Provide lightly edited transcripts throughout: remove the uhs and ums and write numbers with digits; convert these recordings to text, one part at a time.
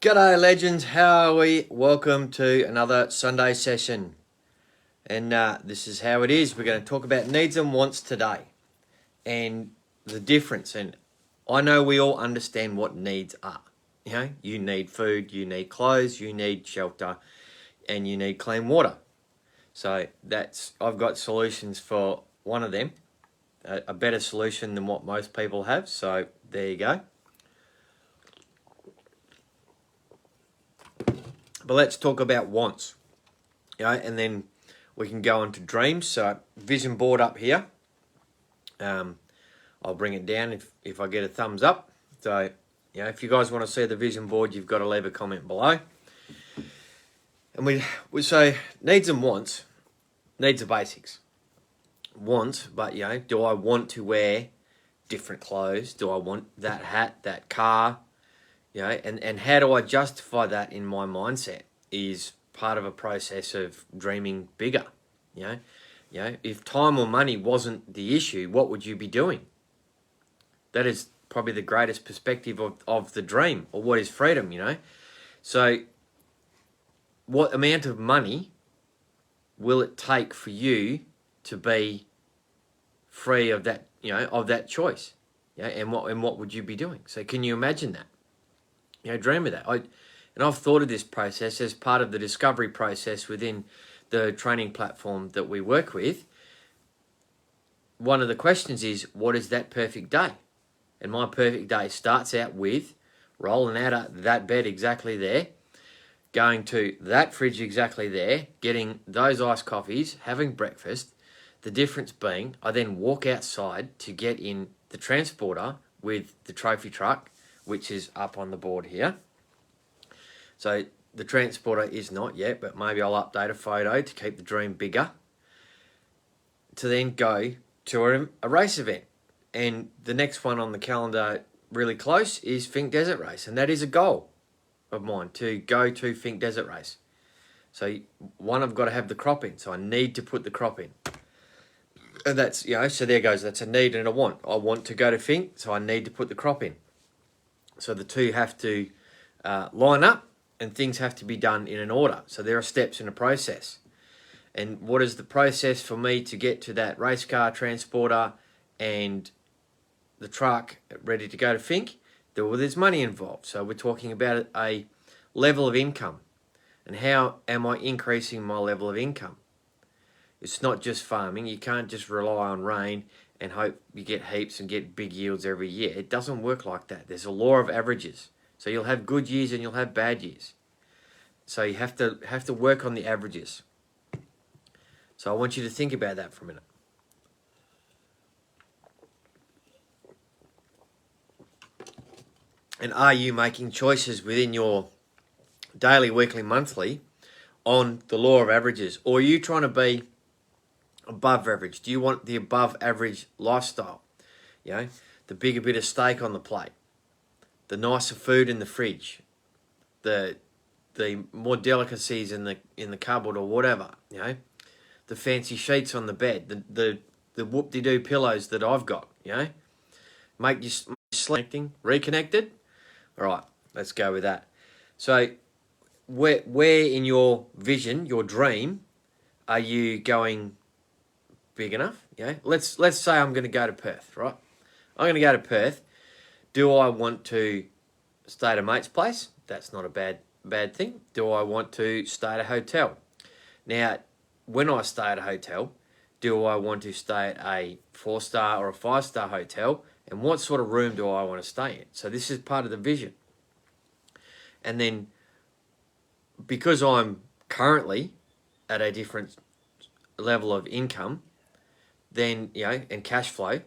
G'day legends, how are we? Welcome to another Sunday session. And this is how it is. We're going to talk about needs and wants today. And the difference. And I know we all understand what needs are. You know, you need food, you need clothes, you need shelter, and you need clean water. So I've got solutions for one of them. A better solution than what most people have. So there you go. But let's talk about wants, and then we can go on to dreams. So vision board up here. I'll bring it down if I get a thumbs up. So, if you guys want to see the vision board, you've got to leave a comment below. And we say needs and wants. Needs are basics. Wants, but do I want to wear different clothes? Do I want that hat, that car? And how do I justify that in my mindset is part of a process of dreaming bigger. If time or money wasn't the issue, what would you be doing? That is probably the greatest perspective of the dream, or what is freedom, So what amount of money will it take for you to be free of that, of that choice? And what would you be doing? So can you imagine that? Dream of that. I've thought of this process as part of the discovery process within the training platform that we work with. One of the questions is, what is that perfect day? And my perfect day starts out with rolling out of that bed exactly there, going to that fridge exactly there, getting those iced coffees, having breakfast. The difference being, I then walk outside to get in the transporter with the trophy truck, which is up on the board here. So the transporter is not yet, but maybe I'll update a photo to keep the dream bigger. To then go to a race event. And the next one on the calendar really close is Fink Desert Race. And that is a goal of mine, to go to Fink Desert Race. So one, I've got to have the crop in. So I need to put the crop in. And that's, so there goes. That's a need and a want. I want to go to Fink, so I need to put the crop in. So the two have to line up, and things have to be done in an order. So there are steps in a process. And what is the process for me to get to that race car, transporter, and the truck ready to go to Fink? Well, there's money involved. So we're talking about a level of income. And how am I increasing my level of income? It's not just farming. You can't just rely on rain and hope you get heaps and get big yields every year. It doesn't work like that. There's a law of averages. So you'll have good years and you'll have bad years. So you have to work on the averages. So I want you to think about that for a minute. And are you making choices within your daily, weekly, monthly on the law of averages? Or are you trying to be above average? Do you want the above average lifestyle? The bigger bit of steak on the plate, the nicer food in the fridge, the more delicacies in the cupboard or whatever, the fancy sheets on the bed, the whoop-de-doo pillows that I've got, make you sleeping, reconnected. All right, let's go with that. So where in your vision, your dream, are you going big enough? Let's say I'm going to go to Perth, right? I'm going to go to Perth. Do I want to stay at a mate's place? That's not a bad thing. Do I want to stay at a hotel? Now, when I stay at a hotel, do I want to stay at a 4-star or a 5-star hotel? And what sort of room do I want to stay in? So this is part of the vision. And then, because I'm currently at a different level of income, then, and cash flow,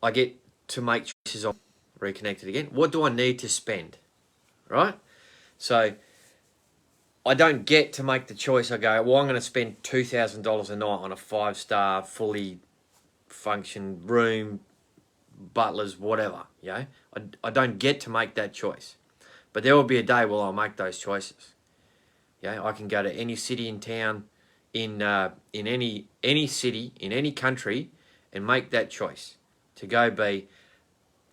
I get to make choices on reconnected again. What do I need to spend, right? So I don't get to make the choice. I go, well, I'm going to spend $2,000 a night on a 5-star, fully functioned room, butlers, whatever, I don't get to make that choice. But there will be a day where I'll make those choices. I can go to any city in town, in any city, in any country, and make that choice to go be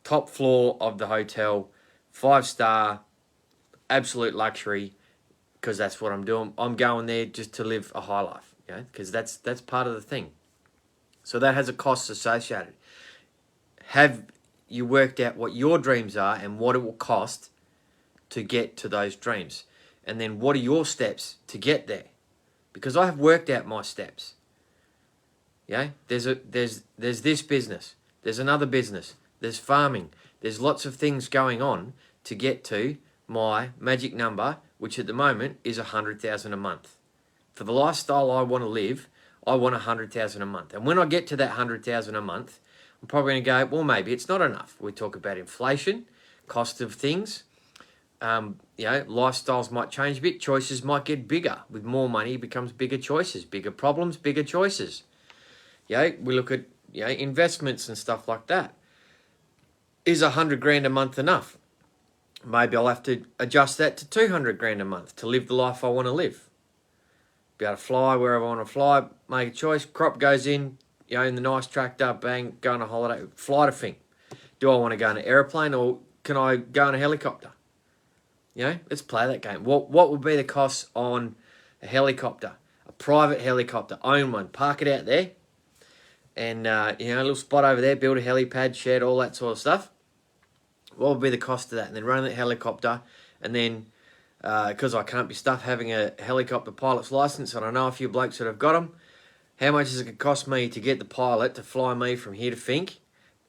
top floor of the hotel, 5-star, absolute luxury, because that's what I'm doing. I'm going there just to live a high life, because that's part of the thing. So that has a cost associated. Have you worked out what your dreams are and what it will cost to get to those dreams? And then what are your steps to get there? Because I have worked out my steps. There's this business, there's another business, there's farming, there's lots of things going on to get to my magic number, which at the moment is 100,000 a month. For the lifestyle I want to live, I want 100,000 a month. And when I get to that 100,000 a month, I'm probably going to go, well, maybe it's not enough. We talk about inflation, cost of things. Lifestyles might change a bit. Choices might get bigger. With more money, it becomes bigger choices, bigger problems, bigger choices. We look at investments and stuff like that. Is 100 grand a month enough? Maybe I'll have to adjust that to 200 grand a month to live the life I want to live. Be able to fly wherever I want to fly, make a choice, crop goes in the nice tractor, bang, go on a holiday, fly to Fink. Do I want to go in an aeroplane or can I go in a helicopter? Let's play that game. What would be the cost on a helicopter? A private helicopter, own one, park it out there, and a little spot over there, build a helipad, shed, all that sort of stuff. What would be the cost of that? And then run that helicopter, and then because I can't be stuffed having a helicopter pilot's license, and I know a few blokes that have got them, how much is it going to cost me to get the pilot to fly me from here to Fink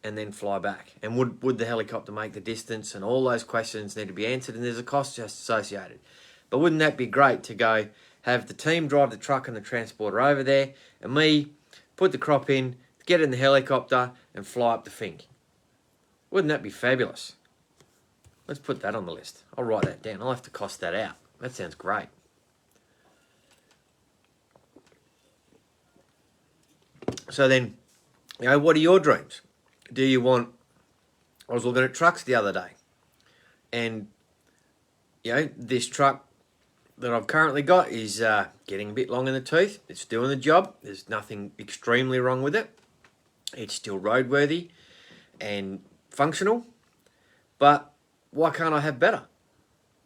and then fly back? And would the helicopter make the distance? And all those questions need to be answered, and there's a cost just associated. But wouldn't that be great to go have the team drive the truck and the transporter over there, and me put the crop in, get in the helicopter and fly up to Fink? Wouldn't that be fabulous? Let's put that on the list. I'll write that down. I'll have to cost that out. That sounds great. So then, what are your dreams? Do you want... I was looking at trucks the other day, and, this truck that I've currently got is getting a bit long in the tooth. It's doing the job. There's nothing extremely wrong with it. It's still roadworthy and functional, but why can't I have better?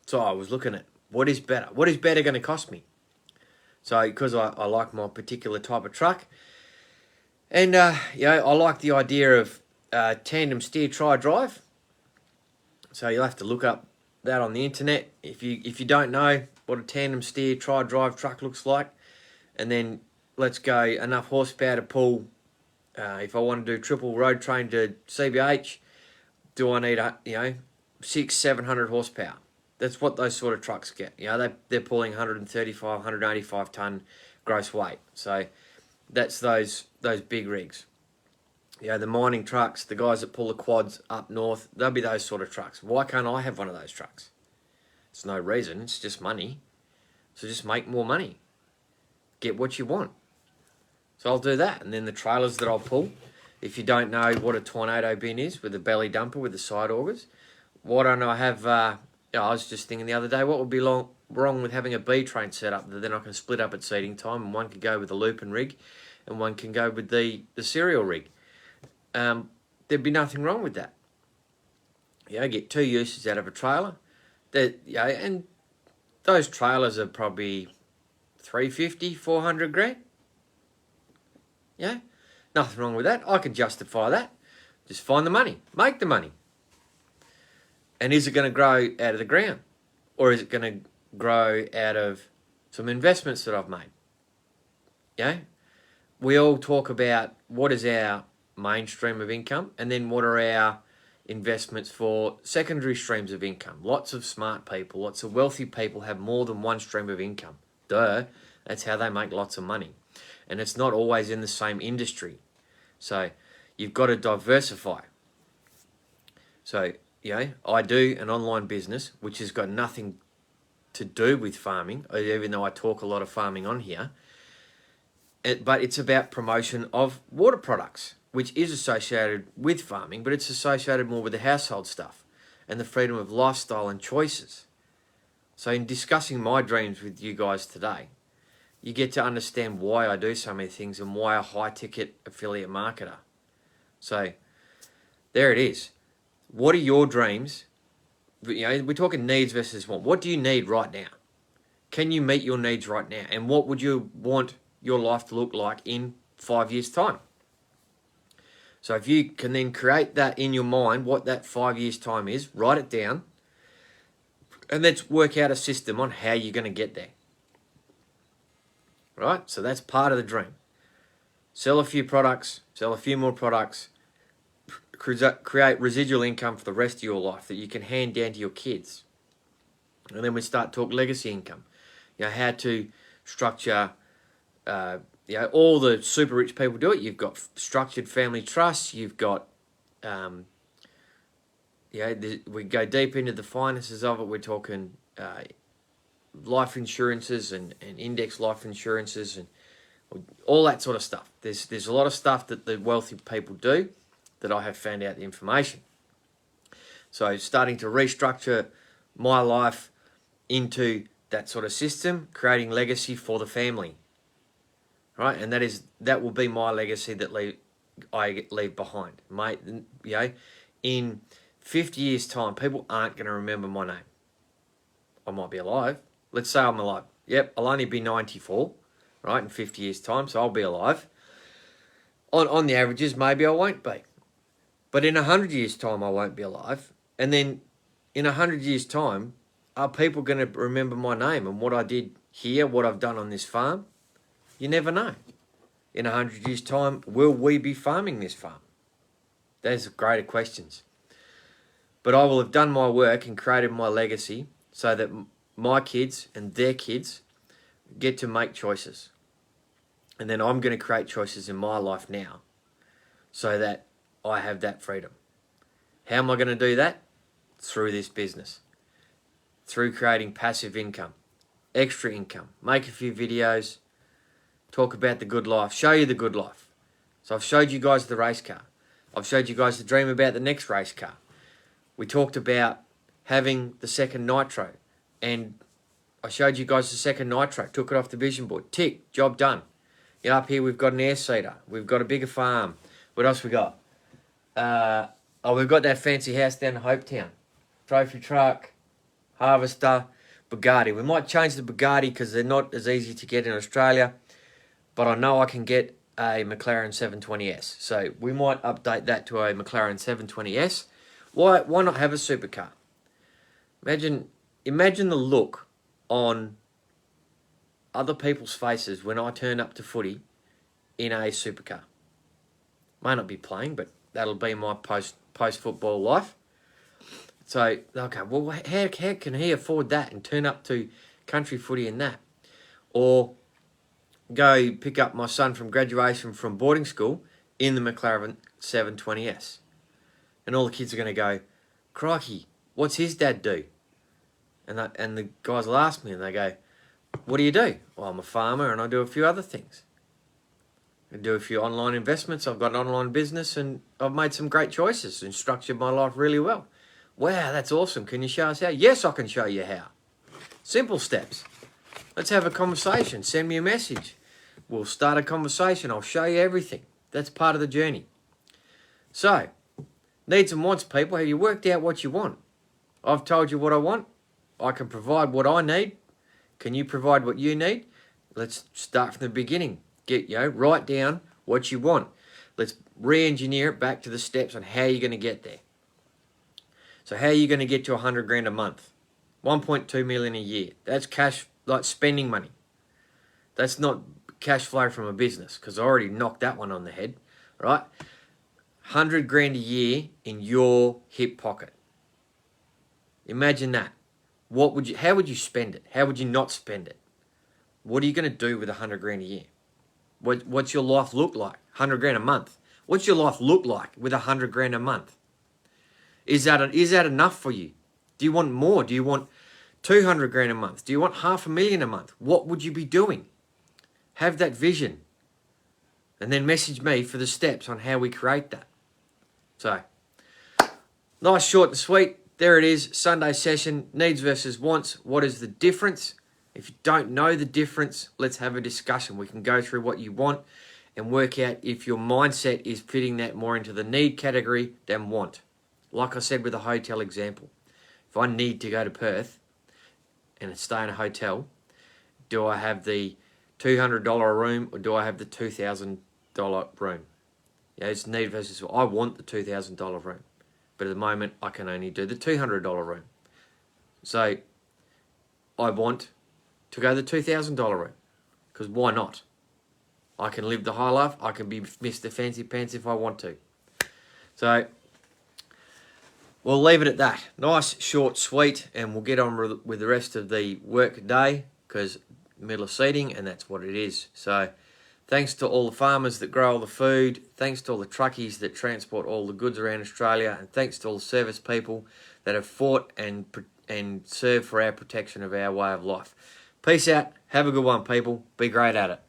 So I was looking at what is better. What is better going to cost me? So because I like my particular type of truck, and I like the idea of tandem steer tri drive. So you'll have to look up that on the internet if you don't know what a tandem steer tri drive truck looks like. And then let's go enough horsepower to pull. If I want to do triple road train to CBH, do I need 600-700 horsepower? That's what those sort of trucks get. They're pulling 135, 185 ton gross weight. So that's those big rigs. The mining trucks, the guys that pull the quads up north, they'll be those sort of trucks. Why can't I have one of those trucks? It's no reason. It's just money. So just make more money. Get what you want. So I'll do that. And then the trailers that I'll pull, if you don't know what a tornado bin is with a belly dumper with the side augers, why don't I have... I was just thinking the other day, what would be wrong with having a B train set up that then I can split up at seating time, and one could go with the looping rig and one can go with the serial rig. There'd be nothing wrong with that. Get two uses out of a trailer. And those trailers are probably 350, 400 grand. Nothing wrong with that. I can justify that. Just find the money. Make the money. And is it going to grow out of the ground? Or is it going to grow out of some investments that I've made? We all talk about what is our mainstream of income, and then what are our investments for secondary streams of income. Lots of smart people, lots of wealthy people have more than one stream of income. That's how they make lots of money. And it's not always in the same industry. So you've got to diversify. So, I do an online business, which has got nothing to do with farming, even though I talk a lot of farming on here. But it's about promotion of water products, which is associated with farming, but it's associated more with the household stuff and the freedom of lifestyle and choices. So in discussing my dreams with you guys today, you get to understand why I do so many things and why a high-ticket affiliate marketer. So there it is. What are your dreams we're talking needs versus want. What do you need right now? Can you meet your needs right now? And what would you want your life to look like in 5 years' time? So if you can then create that in your mind, what that 5 years' time is, write it down, and let's work out a system on how you're going to get there. Right? So that's part of the dream. Sell a few products, sell a few more products, create residual income for the rest of your life that you can hand down to your kids. And then we start talk legacy income. How to structure, all the super rich people do it. You've got structured family trusts. You've got, we go deep into the finances of it. We're talking life insurances and index life insurances and all that sort of stuff. There's a lot of stuff that the wealthy people do that I have found out the information. So starting to restructure my life into that sort of system, creating legacy for the family, right? And that will be my legacy that I leave behind, mate. In 50 years' time, people aren't going to remember my name. I might be alive. Let's say I'm alive. Yep, I'll only be 94, right? In 50 years' time, so I'll be alive. On the averages, maybe I won't be. But in 100 years' time, I won't be alive. And then in 100 years' time, are people going to remember my name and what I did here, what I've done on this farm? You never know. In 100 years' time, will we be farming this farm? Those are greater questions. But I will have done my work and created my legacy so that my kids and their kids get to make choices. And then I'm going to create choices in my life now so that I have that freedom. How am I going to do that? Through this business. Through creating passive income, extra income, make a few videos, talk about the good life, show you the good life. So I've showed you guys the race car. I've showed you guys the dream about the next race car. We talked about having the second nitro, and I showed you guys the second nitro, took it off the vision board, tick, job done. Up here we've got an air seeder, we've got a bigger farm. What else we got? We've got that fancy house down in Hopetown, trophy truck, Harvester, Bugatti. We might change the Bugatti because they're not as easy to get in Australia, but I know I can get a McLaren 720S. So we might update that to a McLaren 720S. Why not have a supercar? Imagine the look on other people's faces when I turn up to footy in a supercar. May not be playing, but that'll be my post-football life. So, okay, well, how can he afford that and turn up to country footy in that? Or go pick up my son from graduation from boarding school in the McLaren 720S. And all the kids are going to go, crikey, what's his dad do? And the guys will ask me and they go, what do you do? Well, I'm a farmer and I do a few other things. I do a few online investments. I've got an online business and I've made some great choices and structured my life really well. Wow, that's awesome. Can you show us how? Yes, I can show you how. Simple steps. Let's have a conversation. Send me a message. We'll start a conversation. I'll show you everything. That's part of the journey. So, needs and wants, people. Have you worked out what you want? I've told you what I want. I can provide what I need. Can you provide what you need? Let's start from the beginning. Write down what you want. Let's re-engineer it back to the steps on how you're going to get there. So how are you going to get to 100 grand a month? 1.2 million a year. That's cash, like spending money. That's not cash flow from a business because I already knocked that one on the head, right? 100 grand a year in your hip pocket. Imagine that. How would you spend it? How would you not spend it? What are you going to do with 100 grand a year? What's your life look like? 100 grand a month. What's your life look like with 100 grand a month? Is that enough for you? Do you want more? Do you want 200 grand a month? Do you want $500,000 a month? What would you be doing? Have that vision. And then message me for the steps on how we create that. So, nice, short and sweet. There it is. Sunday session. Needs versus wants. What is the difference? If you don't know the difference, let's have a discussion. We can go through what you want and work out if your mindset is fitting that more into the need category than want. Like I said with the hotel example. if I need to go to Perth and stay in a hotel, do I have the $200 room or do I have the $2,000 room? Yeah, it's need versus. I want the $2,000 room, but at the moment I can only do the $200 room. So I want to go the $2,000 room, because why not? I can live the high life. I can be Mr. Fancy Pants if I want to. So we'll leave it at that. Nice, short, sweet, and we'll get on with the rest of the work day, because middle of seeding, and that's what it is. So thanks to all the farmers that grow all the food, thanks to all the truckies that transport all the goods around Australia, and thanks to all the service people that have fought and served for our protection of our way of life. Peace out. Have a good one, people. Be great at it.